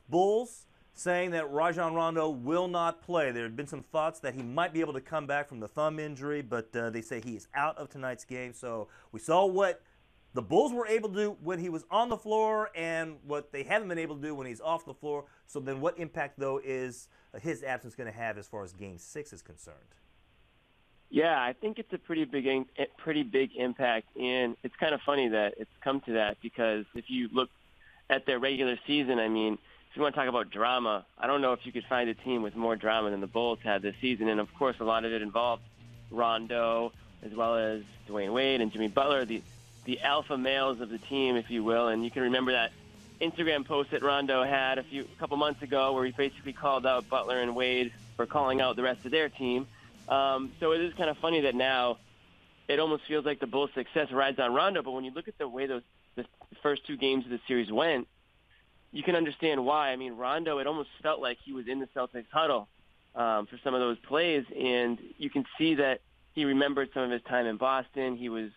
Bulls saying that Rajon Rondo will not play. There have been some thoughts that he might be able to come back from the thumb injury, but they say he is out of tonight's game. So we saw what the Bulls were able to do when he was on the floor and what they haven't been able to do when he's off the floor. So then what impact, though, is his absence going to have as far as Game 6 is concerned? Yeah, I think it's a pretty big impact, and it's kind of funny that it's come to that because if you look at their regular season, I mean, if you want to talk about drama, I don't know if you could find a team with more drama than the Bulls had this season, and of course a lot of it involved Rondo as well as Dwayne Wade and Jimmy Butler, the alpha males of the team, if you will, and you can remember that Instagram post that Rondo had a couple months ago where he basically called out Butler and Wade for calling out the rest of their team. So it is kind of funny that now it almost feels like the Bulls' success rides on Rondo, but when you look at the way the first two games of the series went, you can understand why. I mean, Rondo, it almost felt like he was in the Celtics huddle for some of those plays, and you can see that he remembered some of his time in Boston. He was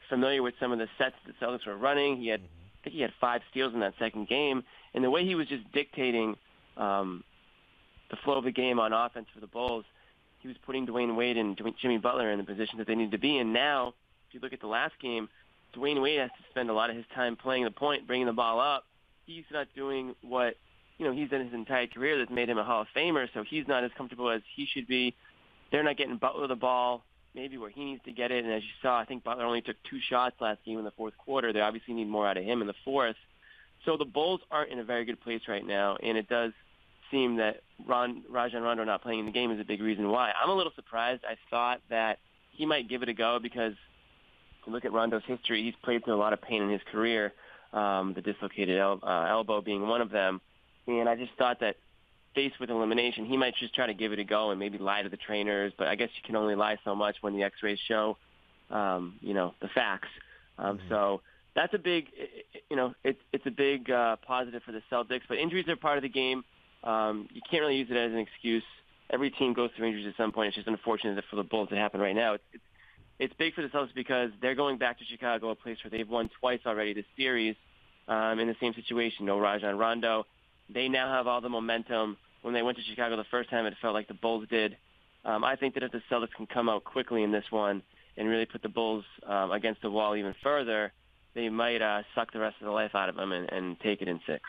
familiar with some of the sets the Celtics were running. I think he had 5 steals in that second game, and the way he was just dictating the flow of the game on offense for the Bulls, he was putting Dwayne Wade and Jimmy Butler in the position that they needed to be in. Now, if you look at the last game, Dwayne Wade has to spend a lot of his time playing the point, bringing the ball up. He's not doing what he's done his entire career that's made him a Hall of Famer, so he's not as comfortable as he should be. They're not getting Butler the ball maybe where he needs to get it, and as you saw, I think Butler only took 2 shots last game in the fourth quarter. They obviously need more out of him in the fourth. So the Bulls aren't in a very good place right now, and it does seem that Rajon Rondo not playing in the game is a big reason why. I'm a little surprised. I thought that he might give it a go because if you look at Rondo's history, he's played through a lot of pain in his career, the dislocated elbow being one of them. And I just thought that faced with elimination, he might just try to give it a go and maybe lie to the trainers. But I guess you can only lie so much when the X-rays show, the facts. So that's a big, it's a big positive for the Celtics. But injuries are part of the game. You can't really use it as an excuse. Every team goes through injuries at some point. It's just unfortunate that for the Bulls it happened right now. It's big for the Celtics because they're going back to Chicago, a place where they've won twice already this series in the same situation. No Rajon Rondo. They now have all the momentum. When they went to Chicago the first time, it felt like the Bulls did. I think that if the Celtics can come out quickly in this one and really put the Bulls against the wall even further, they might suck the rest of the life out of them and take it in 6.